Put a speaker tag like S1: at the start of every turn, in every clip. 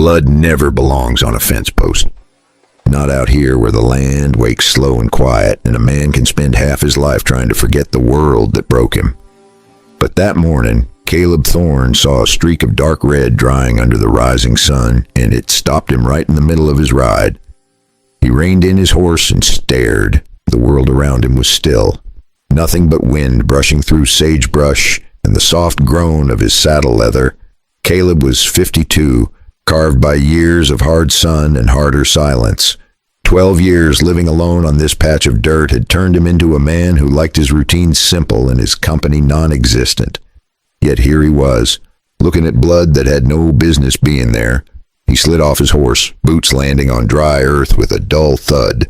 S1: Blood never belongs on a fence post. Not out here where the land wakes slow and quiet, and a man can spend half his life trying to forget the world that broke him. But that morning, Caleb Thorne saw a streak of dark red drying under the rising sun, and it stopped him right in the middle of his ride. He reined in his horse and stared. The world around him was still. Nothing but wind brushing through sagebrush and the soft groan of his saddle leather. Caleb was 52, carved by years of hard sun and harder silence. 12 years living alone on this patch of dirt had turned him into a man who liked his routines simple and his company non-existent. Yet here he was, looking at blood that had no business being there. He slid off his horse, boots landing on dry earth with a dull thud.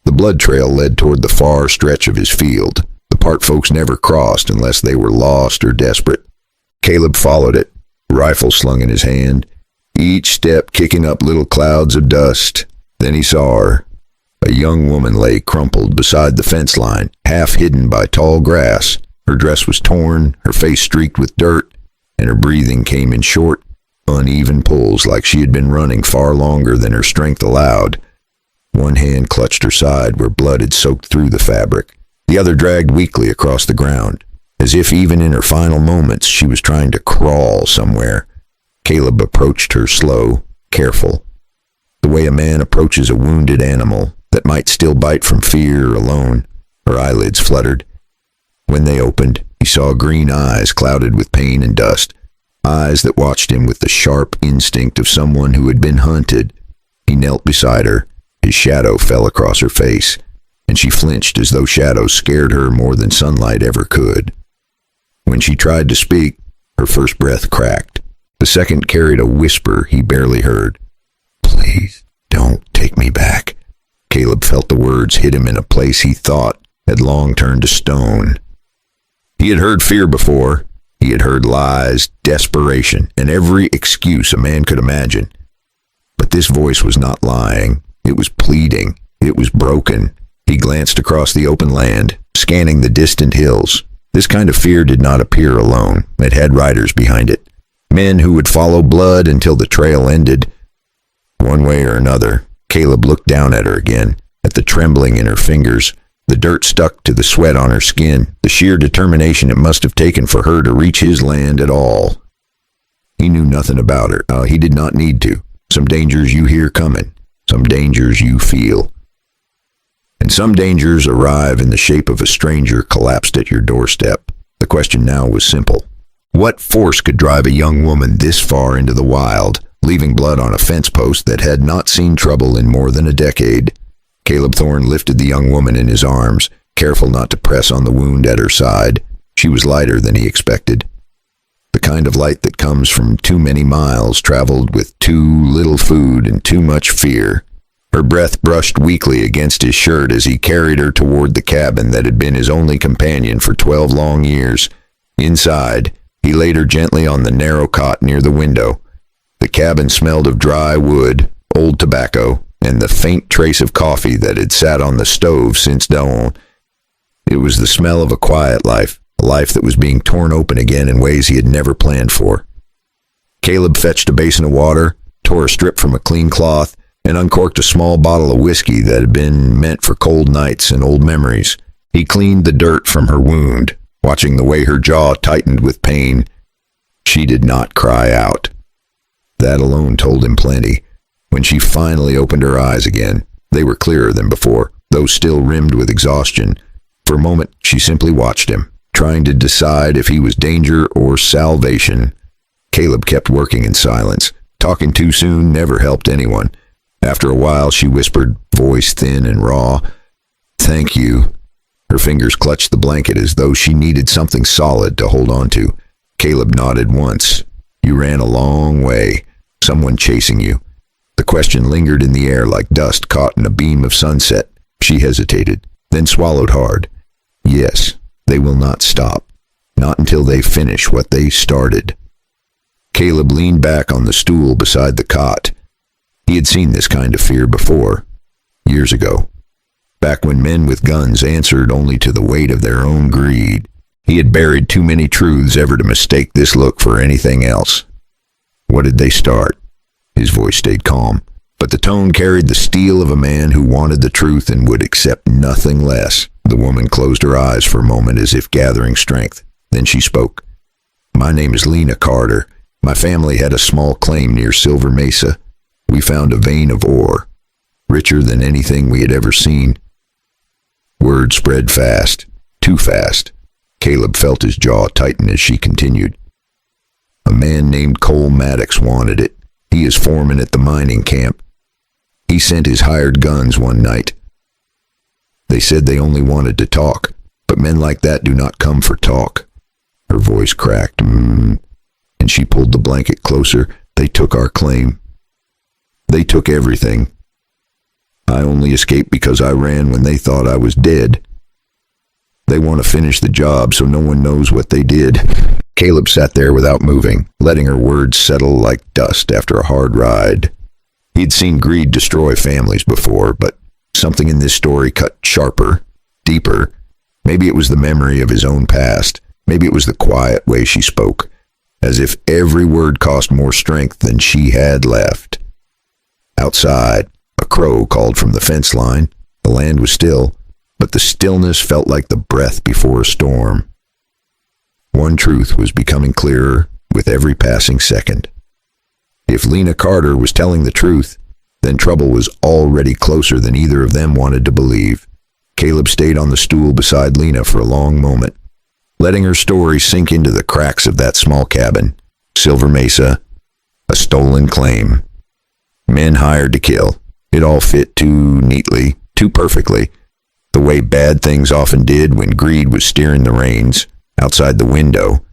S1: The blood trail led toward the far stretch of his field, the part folks never crossed unless they were lost or desperate. Caleb followed it, rifle slung in his hand, each step kicking up little clouds of dust. Then he saw her. A young woman lay crumpled beside the fence line, half hidden by tall grass. Her dress was torn, her face streaked with dirt, and her breathing came in short, uneven pulls like she had been running far longer than her strength allowed. One hand clutched her side where blood had soaked through the fabric. The other dragged weakly across the ground, as if even in her final moments she was trying to crawl somewhere. Caleb approached her slow, careful, the way a man approaches a wounded animal that might still bite from fear or alone. Her eyelids fluttered. When they opened, he saw green eyes clouded with pain and dust, eyes that watched him with the sharp instinct of someone who had been hunted. He knelt beside her. His shadow fell across her face, and she flinched as though shadows scared her more than sunlight ever could. When she tried to speak, her first breath cracked. The second carried a whisper he barely heard. "Please, don't take me back." Caleb felt the words hit him in a place he thought had long turned to stone. He had heard fear before. He had heard lies, desperation, and every excuse a man could imagine. But this voice was not lying. It was pleading. It was broken. He glanced across the open land, scanning the distant hills. This kind of fear did not appear alone. It had riders behind it. Men who would follow blood until the trail ended. One way or another, Caleb looked down at her again, at the trembling in her fingers. The dirt stuck to the sweat on her skin, the sheer determination it must have taken for her to reach his land at all. He knew nothing about her. He did not need to. Some dangers you hear coming. Some dangers you feel. And some dangers arrive in the shape of a stranger collapsed at your doorstep. The question now was simple. What force could drive a young woman this far into the wild, leaving blood on a fence post that had not seen trouble in more than a decade? Caleb Thorne lifted the young woman in his arms, careful not to press on the wound at her side. She was lighter than he expected. The kind of light that comes from too many miles traveled with too little food and too much fear. Her breath brushed weakly against his shirt as he carried her toward the cabin that had been his only companion for 12 long years. Inside, he laid her gently on the narrow cot near the window. The cabin smelled of dry wood, old tobacco, and the faint trace of coffee that had sat on the stove since dawn. It was the smell of a quiet life, a life that was being torn open again in ways he had never planned for. Caleb fetched a basin of water, tore a strip from a clean cloth, and uncorked a small bottle of whiskey that had been meant for cold nights and old memories. He cleaned the dirt from her wound, watching the way her jaw tightened with pain. She did not cry out. That alone told him plenty. When she finally opened her eyes again, they were clearer than before, though still rimmed with exhaustion. For a moment, she simply watched him, trying to decide if he was danger or salvation. Caleb kept working in silence. Talking too soon never helped anyone. After a while, she whispered, voice thin and raw, "Thank you." Her fingers clutched the blanket as though she needed something solid to hold on to. Caleb nodded once. "You ran a long way. Someone chasing you." The question lingered in the air like dust caught in a beam of sunset. She hesitated, then swallowed hard. "Yes, they will not stop. Not until they finish what they started." Caleb leaned back on the stool beside the cot. He had seen this kind of fear before, years ago, back when men with guns answered only to the weight of their own greed. He had buried too many truths ever to mistake this look for anything else. What did they start? His His voice stayed calm, but the tone carried the steel of a man who wanted the truth and would accept nothing less. The woman closed her eyes for a moment as if gathering strength. Then she spoke. "My name is Lena Carter. My family had a small claim near Silver Mesa. We found a vein of ore, richer than anything we had ever seen." Word spread fast, too fast. Caleb felt his jaw tighten as she continued. "A man named Cole Maddox wanted it. He is foreman at the mining camp. He sent his hired guns one night. They said they only wanted to talk, but men like that do not come for talk." Her voice cracked, and she pulled the blanket closer. "They took our claim. They took everything. I only escaped because I ran when they thought I was dead. They want to finish the job so no one knows what they did." Caleb sat there without moving, letting her words settle like dust after a hard ride. He'd seen greed destroy families before, but something in this story cut sharper, deeper. Maybe it was the memory of his own past. Maybe it was the quiet way she spoke, as if every word cost more strength than she had left. Outside, a crow called from the fence line. The land was still, but the stillness felt like the breath before a storm. One truth was becoming clearer with every passing second. If Lena Carter was telling the truth, then trouble was already closer than either of them wanted to believe. Caleb stayed on the stool beside Lena for a long moment, letting her story sink into the cracks of that small cabin. Silver Mesa, a stolen claim. Men hired to kill. It all fit too neatly, too perfectly, the way bad things often did when greed was steering the reins. Outside the window,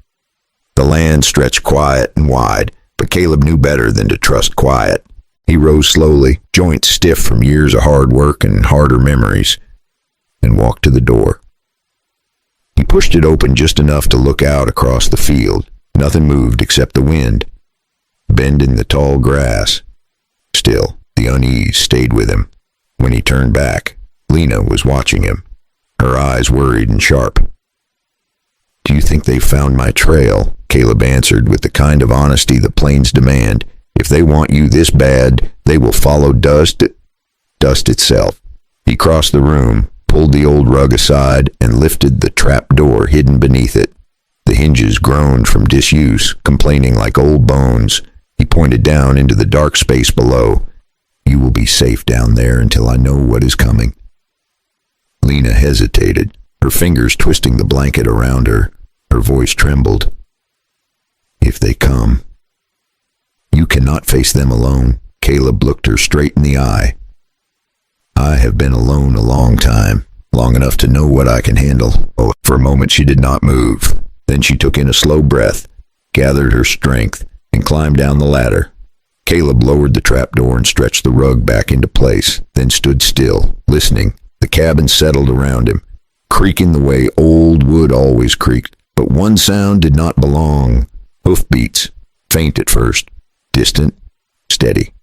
S1: the land stretched quiet and wide, but Caleb knew better than to trust quiet. He rose slowly, joints stiff from years of hard work and harder memories, and walked to the door. He pushed it open just enough to look out across the field. Nothing moved except the wind, bending the tall grass. Still, the unease stayed with him. When he turned back, Lena was watching him, her eyes worried and sharp. "Do you think they found my trail?" Caleb answered with the kind of honesty the plains demand. "If they want you this bad, they will follow dust itself." He crossed the room, pulled the old rug aside, and lifted the trap door hidden beneath it. The hinges groaned from disuse, complaining like old bones. He pointed down into the dark space below. "You will be safe down there until I know what is coming." Lena hesitated, her fingers twisting the blanket around her. Her voice trembled. "If they come, you cannot face them alone." Caleb looked her straight in the eye. "I have been alone a long time, long enough to know what I can handle." Oh, for a moment she did not move. Then she took in a slow breath, gathered her strength, and climbed down the ladder. Caleb lowered the trapdoor and stretched the rug back into place, then stood still, listening. The cabin settled around him, creaking the way old wood always creaked. But one sound did not belong. Hoofbeats, faint at first, distant, steady.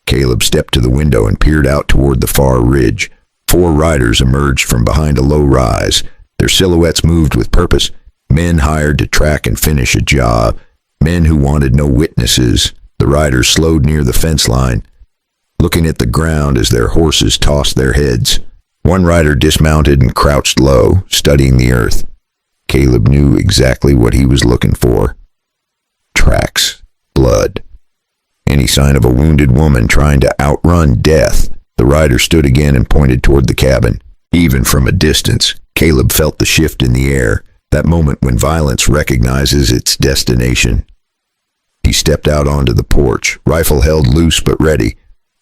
S1: Caleb stepped to the window and peered out toward the far ridge. 4 riders emerged from behind a low rise. Their silhouettes moved with purpose. Men hired to track and finish a job. Men who wanted no witnesses. The riders slowed near the fence line, looking at the ground as their horses tossed their heads. One rider dismounted and crouched low, studying the earth. Caleb knew exactly what he was looking for. Tracks. Blood. Any sign of a wounded woman trying to outrun death. The rider stood again and pointed toward the cabin. Even from a distance, Caleb felt the shift in the air, that moment when violence recognizes its destination. He stepped out onto the porch, rifle held loose but ready,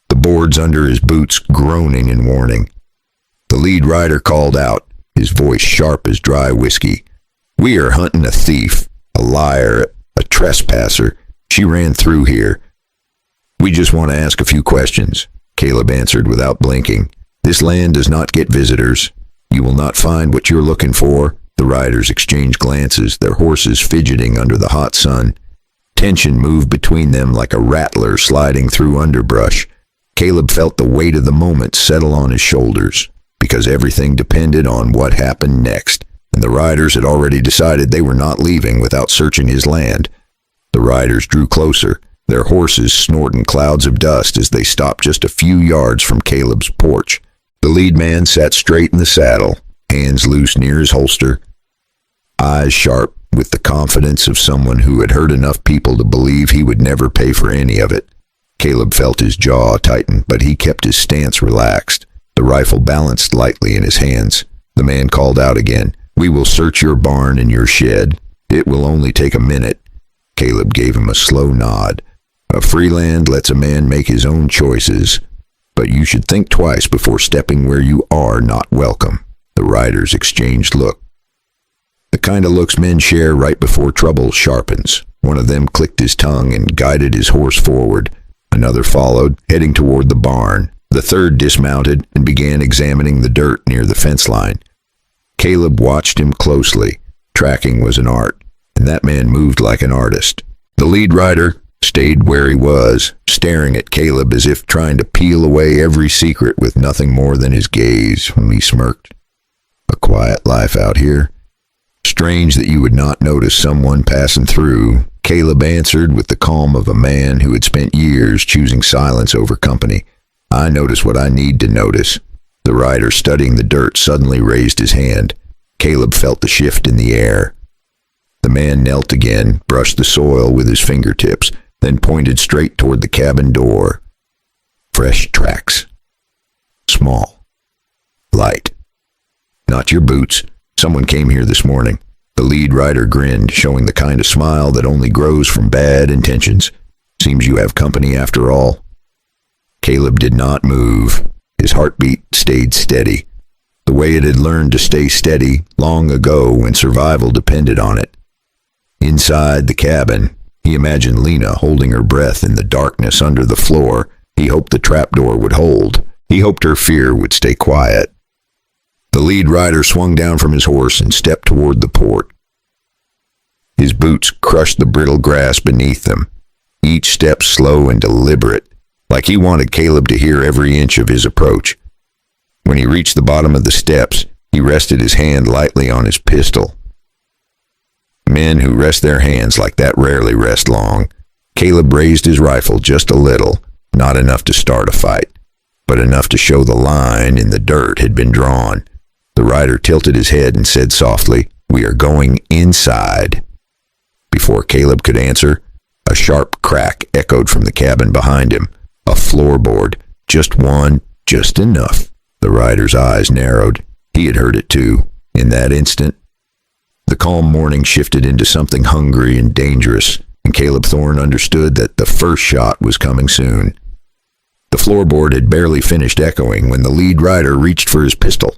S1: the boards under his boots groaning in warning. The lead rider called out, his voice sharp as dry whiskey. "We are hunting a thief, a liar, a trespasser. She ran through here. We just want to ask a few questions," Caleb answered without blinking. "This land does not get visitors. You will not find what you're looking for." The riders exchanged glances, their horses fidgeting under the hot sun. Tension moved between them like a rattler sliding through underbrush. Caleb felt the weight of the moment settle on his shoulders, because everything depended on what happened next, and the riders had already decided they were not leaving without searching his land. The riders drew closer, their horses snorting clouds of dust as they stopped just a few yards from Caleb's porch. The lead man sat straight in the saddle, hands loose near his holster, eyes sharp with the confidence of someone who had hurt enough people to believe he would never pay for any of it. Caleb felt his jaw tighten, but he kept his stance relaxed, the rifle balanced lightly in his hands. The man called out again, "We will search your barn and your shed. It will only take a minute." Caleb gave him a slow nod. A free land lets a man make his own choices, but you should think twice before stepping where you are not welcome. The riders exchanged looks. The kind of looks men share right before trouble sharpens. One of them clicked his tongue and guided his horse forward. Another followed, heading toward the barn. The third dismounted and began examining the dirt near the fence line. Caleb watched him closely. Tracking was an art, and that man moved like an artist. The lead rider stayed where he was, staring at Caleb as if trying to peel away every secret with nothing more than his gaze. He smirked. "A quiet life out here. Strange that you would not notice someone passing through," Caleb answered with the calm of a man who had spent years choosing silence over company. "I notice what I need to notice." The rider studying the dirt suddenly raised his hand. Caleb felt the shift in the air. The man knelt again, brushed the soil with his fingertips, then pointed straight toward the cabin door. Fresh tracks. Small. Light. "Not your boots. Someone came here this morning." The lead rider grinned, showing the kind of smile that only grows from bad intentions. "Seems you have company after all." Caleb did not move. His heartbeat stayed steady, the way it had learned to stay steady long ago when survival depended on it. Inside the cabin, he imagined Lena holding her breath in the darkness under the floor. He hoped the trapdoor would hold. He hoped her fear would stay quiet. The lead rider swung down from his horse and stepped toward the port. His boots crushed the brittle grass beneath them, each step slow and deliberate, like he wanted Caleb to hear every inch of his approach. When he reached the bottom of the steps, he rested his hand lightly on his pistol. Men who rest their hands like that rarely rest long. Caleb raised his rifle just a little, not enough to start a fight, but enough to show the line in the dirt had been drawn. The rider tilted his head and said softly, "We are going inside." Before Caleb could answer, a sharp crack echoed from the cabin behind him. A floorboard. Just one, just enough. The rider's eyes narrowed. He had heard it too. In that instant, the calm morning shifted into something hungry and dangerous, and Caleb Thorne understood that the first shot was coming soon. The floorboard had barely finished echoing when the lead rider reached for his pistol.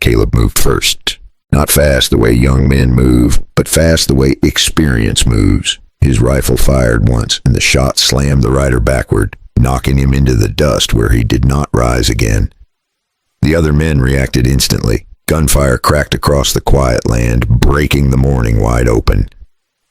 S1: Caleb moved first. Not fast the way young men move, but fast the way experience moves. His rifle fired once, and the shot slammed the rider backward, knocking him into the dust where he did not rise again. The other men reacted instantly. Gunfire cracked across the quiet land, breaking the morning wide open.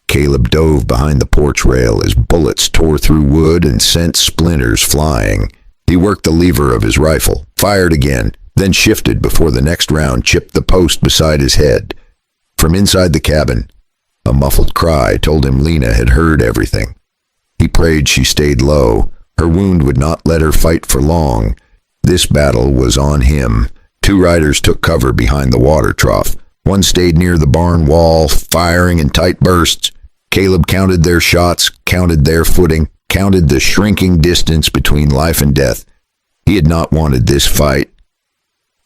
S1: Caleb dove behind the porch rail as bullets tore through wood and sent splinters flying. He worked the lever of his rifle, fired again, then shifted before the next round chipped the post beside his head. From inside the cabin, a muffled cry told him Lena had heard everything. He prayed she stayed low. Her wound would not let her fight for long. This battle was on him. Two riders took cover behind the water trough. One stayed near the barn wall, firing in tight bursts. Caleb counted their shots, counted their footing, counted the shrinking distance between life and death. He had not wanted this fight.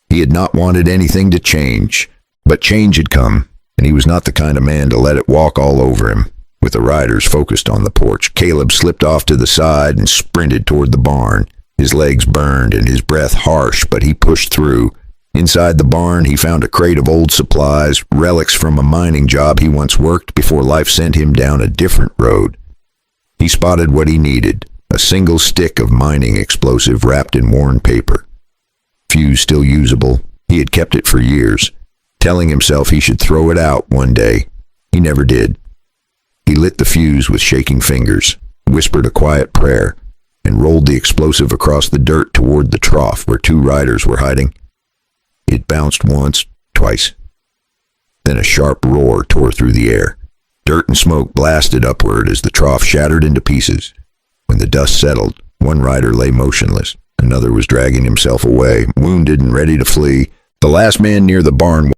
S1: He had not wanted anything to change. But change had come, and he was not the kind of man to let it walk all over him. With the riders focused on the porch, Caleb slipped off to the side and sprinted toward the barn. His legs burned and his breath harsh, but he pushed through. Inside the barn, he found a crate of old supplies, relics from a mining job he once worked before life sent him down a different road. He spotted what he needed, a single stick of mining explosive wrapped in worn paper. Fuse still usable. He had kept it for years, telling himself he should throw it out one day. He never did. He lit the fuse with shaking fingers, whispered a quiet prayer, and rolled the explosive across the dirt toward the trough where two riders were hiding. It bounced once, twice. Then a sharp roar tore through the air. Dirt and smoke blasted upward as the trough shattered into pieces. When the dust settled, one rider lay motionless. Another was dragging himself away, wounded and ready to flee. The last man near the barn